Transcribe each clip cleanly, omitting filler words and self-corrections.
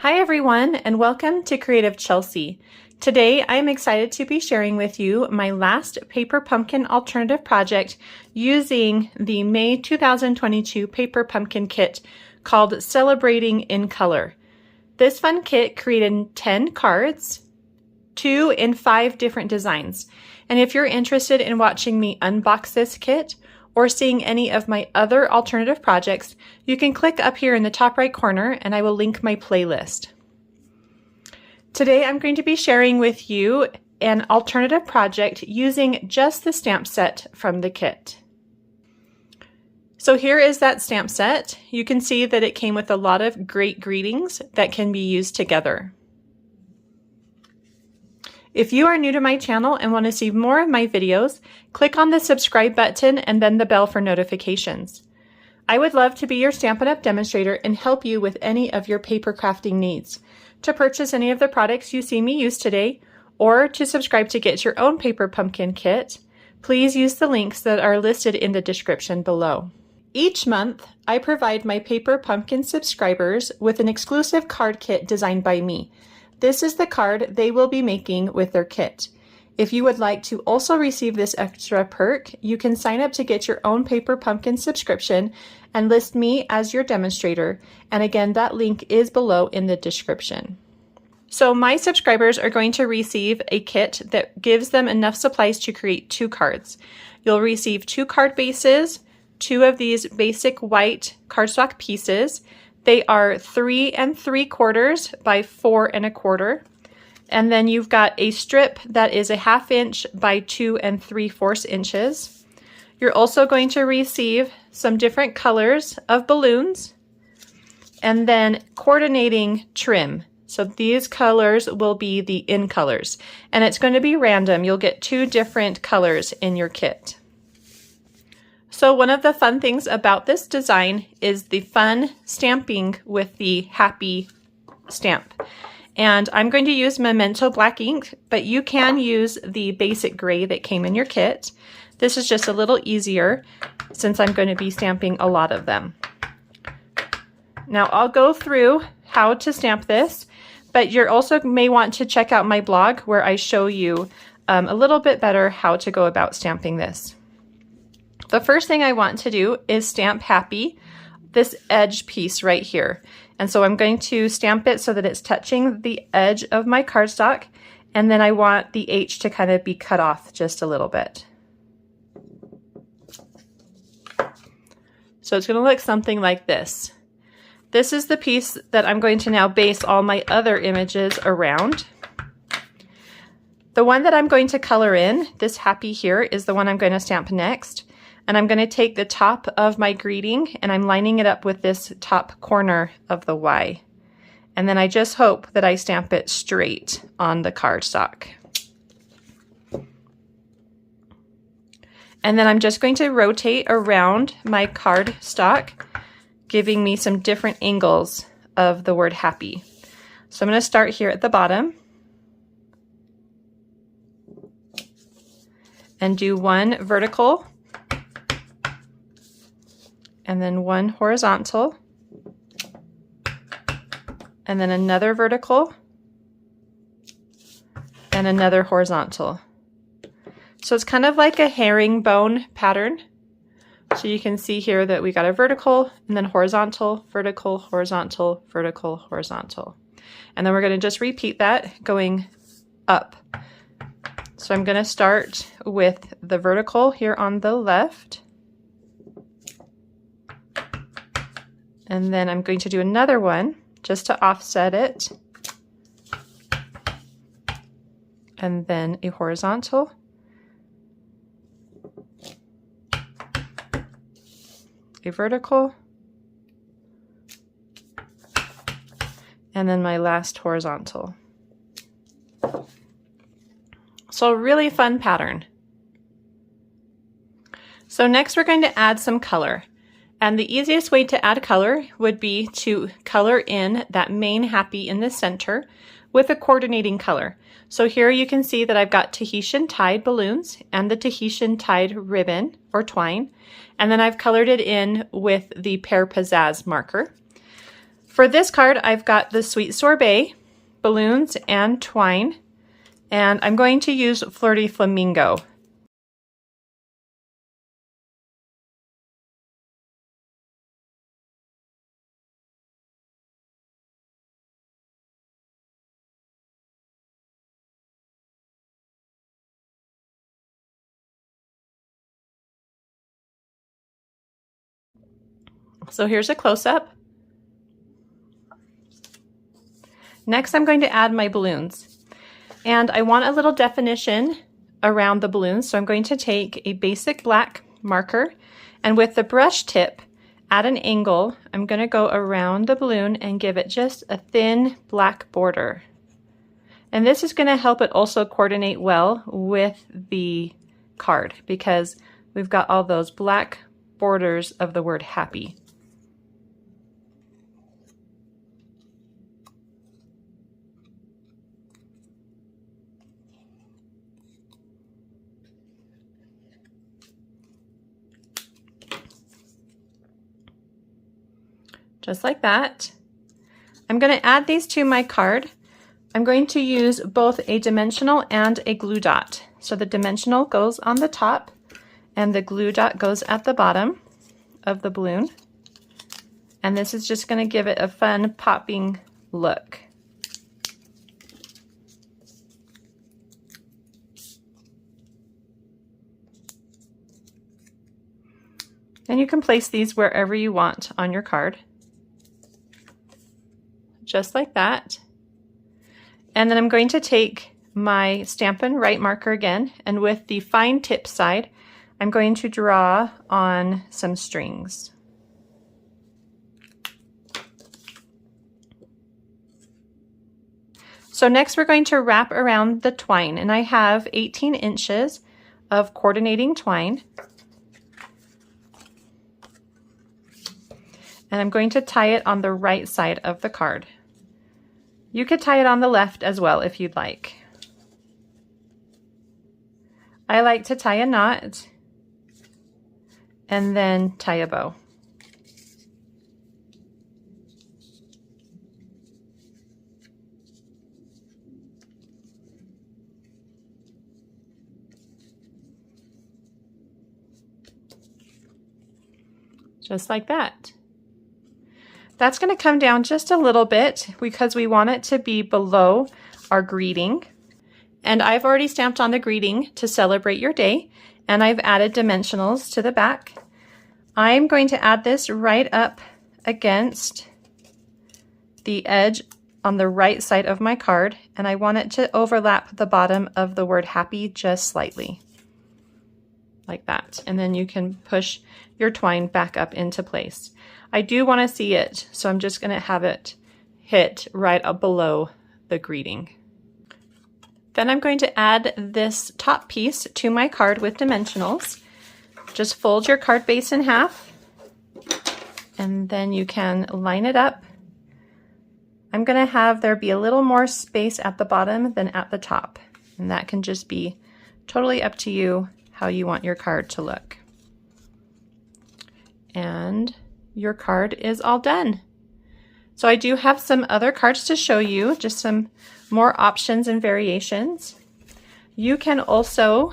Hi everyone, and welcome to Creative Chelsey. Today I am excited to be sharing with you my last paper pumpkin alternative project using the May 2022 paper pumpkin kit called Celebrating in Color. This fun kit created 10 cards, 2 in 5 different designs. And if you're interested in watching me unbox this kit or seeing any of my other alternative projects, you can click up here in the top right corner and I will link my playlist. Today I'm going to be sharing with you an alternative project using just the stamp set from the kit. So here is that stamp set. You can see that it came with a lot of great greetings that can be used together. If you are new to my channel and want to see more of my videos, click on the subscribe button and then the bell for notifications. I would love to be your Stampin' Up! Demonstrator and help you with any of your paper crafting needs. To purchase any of the products you see me use today, or to subscribe to get your own paper pumpkin kit, please use the links that are listed in the description below. Each month, I provide my paper pumpkin subscribers with an exclusive card kit designed by me. This is the card they will be making with their kit. If you would like to also receive this extra perk, you can sign up to get your own paper pumpkin subscription and list me as your demonstrator. And again, that link is below in the description. So my subscribers are going to receive a kit that gives them enough supplies to create 2 cards. You'll receive 2 card bases, 2 of these basic white cardstock pieces. They are 3 3/4 by 4 1/4. And then you've got a strip that is a 1/2 inch by 2 3/4 inches. You're also going to receive some different colors of balloons and then coordinating trim. So these colors will be the in colors, and it's going to be random. You'll get 2 different colors in your kit. So one of the fun things about this design is the fun stamping with the happy stamp. And I'm going to use Memento black ink, but you can use the basic gray that came in your kit. This is just a little easier since I'm going to be stamping a lot of them. Now I'll go through how to stamp this, but you also may want to check out my blog where I show you a little bit better how to go about stamping this. The first thing I want to do is stamp happy, this edge piece right here. And so I'm going to stamp it so that it's touching the edge of my cardstock, and then I want the H to kind of be cut off just a little bit. So it's going to look something like this. This is the piece that I'm going to now base all my other images around. The one that I'm going to color in, this happy here, is the one I'm going to stamp next. And I'm going to take the top of my greeting and I'm lining it up with this top corner of the Y. And then I just hope that I stamp it straight on the cardstock. And then I'm just going to rotate around my cardstock, giving me some different angles of the word happy. So I'm going to start here at the bottom and do 1 vertical, and then 1 horizontal, and then another vertical, and another horizontal. So it's kind of like a herringbone pattern. So you can see here that we got a vertical, and then horizontal, vertical, horizontal, vertical, horizontal. And then we're going to just repeat that going up. So I'm going to start with the vertical here on the left. And then I'm going to do another one just to offset it. And then a horizontal. A vertical. And then my last horizontal. So a really fun pattern. So next we're going to add some color. And the easiest way to add color would be to color in that main happy in the center with a coordinating color. So here you can see that I've got Tahitian tied balloons and the Tahitian tied ribbon or twine. And then I've colored it in with the Pear Pizzazz marker. For this card, I've got the Sweet Sorbet, balloons, and twine, and I'm going to use Flirty Flamingo. So here's a close-up. Next, I'm going to add my balloons. And I want a little definition around the balloons, so I'm going to take a basic black marker, and with the brush tip at an angle, I'm going to go around the balloon and give it just a thin black border. And this is going to help it also coordinate well with the card because we've got all those black borders of the word happy. Just like that. I'm going to add these to my card. I'm going to use both a dimensional and a glue dot. So the dimensional goes on the top and the glue dot goes at the bottom of the balloon. And this is just going to give it a fun popping look. And you can place these wherever you want on your card. Just like that. And then I'm going to take my Stampin' Right marker again, and with the fine tip side, I'm going to draw on some strings. So next we're going to wrap around the twine, and I have 18 inches of coordinating twine. And I'm going to tie it on the right side of the card. You could tie it on the left as well if you'd like. I like to tie a knot and then tie a bow. Just like that. That's going to come down just a little bit because we want it to be below our greeting. And I've already stamped on the greeting to celebrate your day, and I've added dimensionals to the back. I'm going to add this right up against the edge on the right side of my card, and I want it to overlap the bottom of the word happy just slightly, like that. And then you can push your twine back up into place. I do want to see it, so I'm just going to have it hit right up below the greeting. Then I'm going to add this top piece to my card with dimensionals. Just fold your card base in half, and then you can line it up. I'm going to have there be a little more space at the bottom than at the top, and that can just be totally up to you how you want your card to look. And your card is all done. So I do have some other cards to show you, just some more options and variations. You can also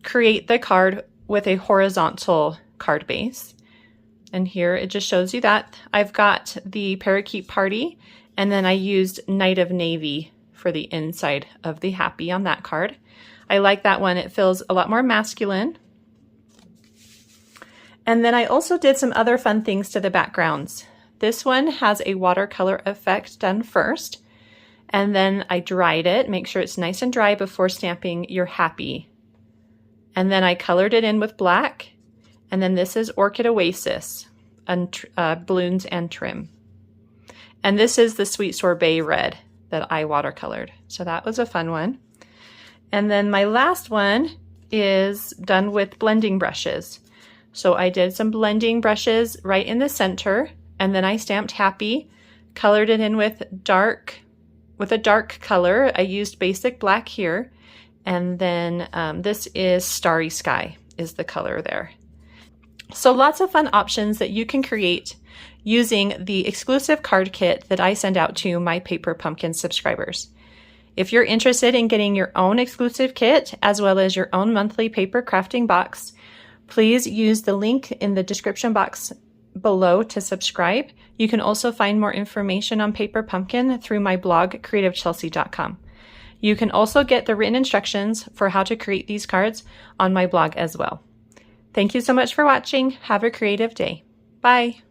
create the card with a horizontal card base. And here it just shows you that. I've got the Parakeet Party, and then I used Night of Navy for the inside of the happy on that card. I like that one. It feels a lot more masculine. And then I also did some other fun things to the backgrounds. This one has a watercolor effect done first, and then I dried it. Make sure it's nice and dry before stamping your happy. And then I colored it in with black, and then this is Orchid Oasis, and balloons and trim. And this is the Sweet Sorbet red that I watercolored. So that was a fun one. And then my last one is done with blending brushes. So I did some blending brushes right in the center, and then I stamped happy, colored it in with a dark color. I used basic black here, and then this is Starry Sky is the color there. So lots of fun options that you can create using the exclusive card kit that I send out to my Paper Pumpkin subscribers. If you're interested in getting your own exclusive kit, as well as your own monthly paper crafting box, please use the link in the description box below to subscribe. You can also find more information on Paper Pumpkin through my blog, creativechelsey.com. You can also get the written instructions for how to create these cards on my blog as well. Thank you so much for watching. Have a creative day. Bye.